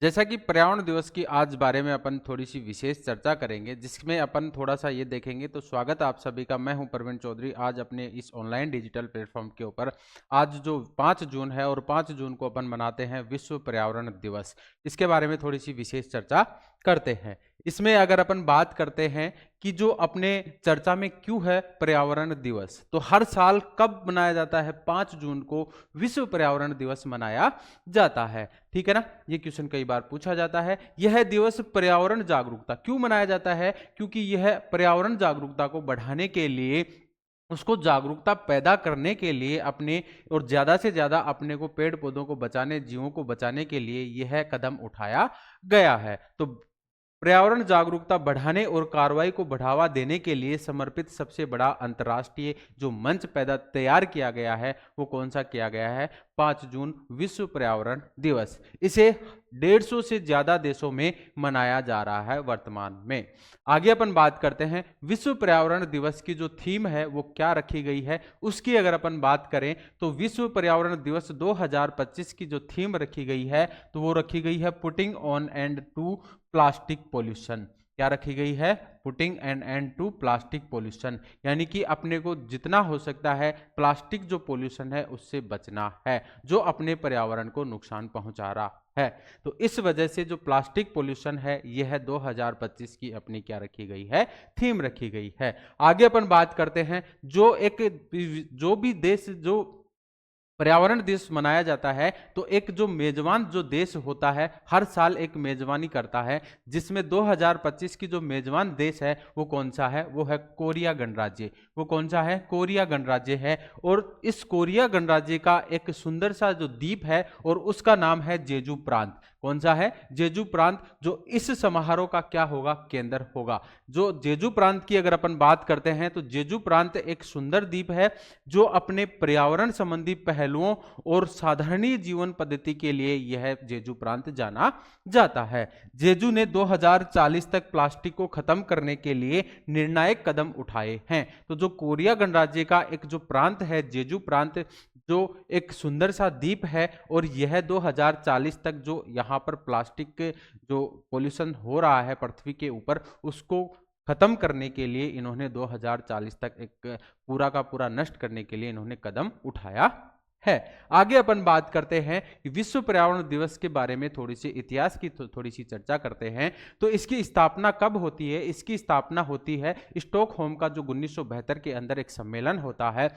जैसा कि पर्यावरण दिवस की आज बारे में अपन थोड़ी सी विशेष चर्चा करेंगे, जिसमें अपन थोड़ा सा ये देखेंगे। तो स्वागत है आप सभी का। मैं हूं प्रवीण चौधरी। आज अपने इस ऑनलाइन डिजिटल प्लेटफॉर्म के ऊपर आज जो 5 जून है और 5 जून को अपन मनाते हैं विश्व पर्यावरण दिवस, इसके बारे में थोड़ी सी विशेष चर्चा करते हैं। इसमें अगर अपन बात करते हैं कि जो अपने चर्चा में क्यों है पर्यावरण दिवस, तो हर साल कब मनाया जाता है? 5 जून को विश्व पर्यावरण दिवस मनाया जाता है। ठीक है ना, ये क्वेश्चन कई बार पूछा जाता है। यह दिवस पर्यावरण जागरूकता क्यों मनाया जाता है? क्योंकि यह पर्यावरण जागरूकता को बढ़ाने के लिए, उसको जागरूकता पैदा करने के लिए अपने और ज्यादा से ज्यादा अपने को पेड़ पौधों को बचाने, जीवों को बचाने के लिए यह कदम उठाया गया है। तो पर्यावरण जागरूकता बढ़ाने और कार्रवाई को बढ़ावा देने के लिए समर्पित सबसे बड़ा अंतर्राष्ट्रीय जो मंच तैयार किया गया है, वो कौन सा किया गया है? 5 जून विश्व पर्यावरण दिवस। इसे 150 से ज्यादा देशों में मनाया जा रहा है वर्तमान में। आगे अपन बात करते हैं विश्व पर्यावरण दिवस की जो थीम है वो क्या रखी गई है, उसकी अगर अपन बात करें तो विश्व पर्यावरण दिवस 2025 की जो थीम रखी गई है, तो वो रखी गई है putting on end to plastic pollution. क्या रखी गई है? Putting an end to plastic pollution, यानी कि अपने को जितना हो सकता है प्लास्टिक जो पोल्यूशन है उससे बचना है, जो अपने पर्यावरण को नुकसान पहुंचा रहा है। तो इस वजह से जो प्लास्टिक पोल्यूशन है यह 2025 की अपनी क्या रखी गई है? थीम रखी गई है। आगे अपन बात करते हैं जो भी देश जो पर्यावरण दिवस मनाया जाता है, तो एक जो मेजबान जो देश होता है हर साल एक मेजबानी करता है, जिसमें 2025 की जो मेजबान देश है वो कौन सा है? वो है कोरिया गणराज्य। वो कौन सा है? कोरिया गणराज्य है। और इस कोरिया गणराज्य का एक सुंदर सा जो द्वीप है और उसका नाम है जेजू प्रांत। कौन सा है? जेजू प्रांत, जो इस समारोह का क्या होगा? केंद्र होगा। जो जेजू प्रांत की अगर अपन बात करते हैं तो जेजू प्रांत एक सुंदर द्वीप है जो अपने पर्यावरण संबंधी पहलुओं और साधारणीय जीवन पद्धति के लिए यह जेजू प्रांत जाना जाता है। जेजू ने 2040 तक प्लास्टिक को खत्म करने के लिए निर्णायक कदम उठाए हैं। तो जो कोरिया गणराज्य का एक जो प्रांत है जेजू प्रांत, जो एक सुंदर सा द्वीप है, और यह 2040 तक जो यहाँ पर प्लास्टिक जो पोल्यूशन हो रहा है पृथ्वी के ऊपर, उसको खत्म करने के लिए इन्होंने 2040 तक एक पूरा का पूरा नष्ट करने के लिए इन्होंने कदम उठाया है। आगे अपन बात करते हैं विश्व पर्यावरण दिवस के बारे में, थोड़ी सी इतिहास की थोड़ी सी चर्चा करते हैं। तो इसकी स्थापना कब होती है? इसकी स्थापना होती है स्टॉकहोम का जो 1972 के अंदर एक सम्मेलन होता है।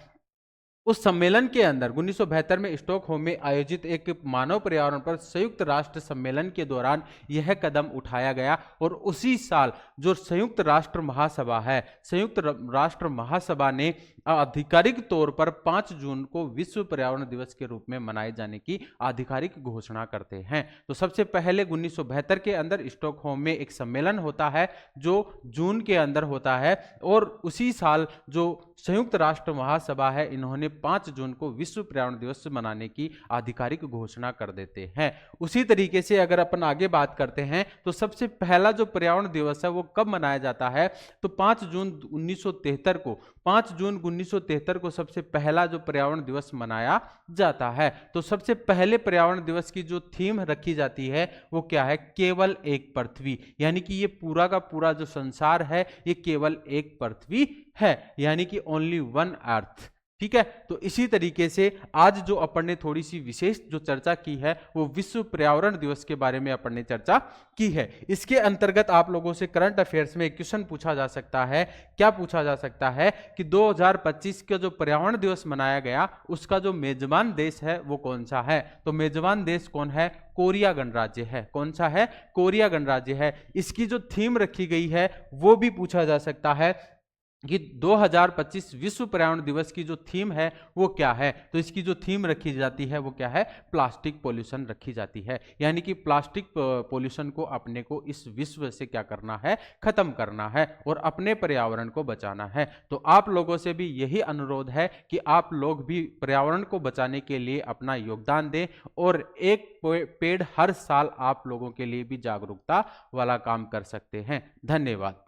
उस सम्मेलन के अंदर 1972 में स्टॉकहोम में आयोजित एक मानव पर्यावरण पर संयुक्त राष्ट्र सम्मेलन के दौरान यह कदम उठाया गया। और उसी साल जो संयुक्त राष्ट्र महासभा है, संयुक्त राष्ट्र महासभा ने आधिकारिक तौर पर 5 जून को विश्व पर्यावरण दिवस के रूप में मनाए जाने की आधिकारिक घोषणा करते हैं। तो सबसे पहले 1972 के अंदर स्टॉकहोम में एक सम्मेलन होता है जो जून के अंदर होता है, और उसी साल जो संयुक्त राष्ट्र महासभा है इन्होंने 5 जून को विश्व पर्यावरण दिवस मनाने की आधिकारिक घोषणा कर देते हैं। उसी तरीके से अगर अपन आगे बात करते हैं तो सबसे पहला जो पर्यावरण दिवस है वो कब मनाया जाता है? तो 5 जून 1973 को, 5 जून 1973 को सबसे पहला जो पर्यावरण दिवस मनाया जाता है। तो सबसे पहले पर्यावरण दिवस की जो थीम रखी जाती है वो क्या है? केवल एक पृथ्वी, यानी कि ये पूरा का पूरा जो संसार है ये केवल एक पृथ्वी है, यानी कि ओनली वन अर्थ। ठीक है, तो इसी तरीके से आज जो अपन ने थोड़ी सी विशेष जो चर्चा की है वो विश्व पर्यावरण दिवस के बारे में अपन ने चर्चा की है। इसके अंतर्गत आप लोगों से करंट अफेयर्स में एक क्वेश्चन पूछा जा सकता है। क्या पूछा जा सकता है कि 2025 का जो पर्यावरण दिवस मनाया गया उसका जो मेजबान देश है वो कौन सा है? तो मेजबान देश कौन है? कोरिया गणराज्य है। कौन सा है? कोरिया गणराज्य है। इसकी जो थीम रखी गई है वो भी पूछा जा सकता है कि 2025 विश्व पर्यावरण दिवस की जो थीम है वो क्या है? तो इसकी जो थीम रखी जाती है वो क्या है? प्लास्टिक पोल्यूशन रखी जाती है, यानी कि प्लास्टिक पोल्यूशन को अपने को इस विश्व से क्या करना है? खत्म करना है और अपने पर्यावरण को बचाना है। तो आप लोगों से भी यही अनुरोध है कि आप लोग भी पर्यावरण को बचाने के लिए अपना योगदान दें और एक पेड़ हर साल आप लोगों के लिए भी जागरूकता वाला काम कर सकते हैं। धन्यवाद।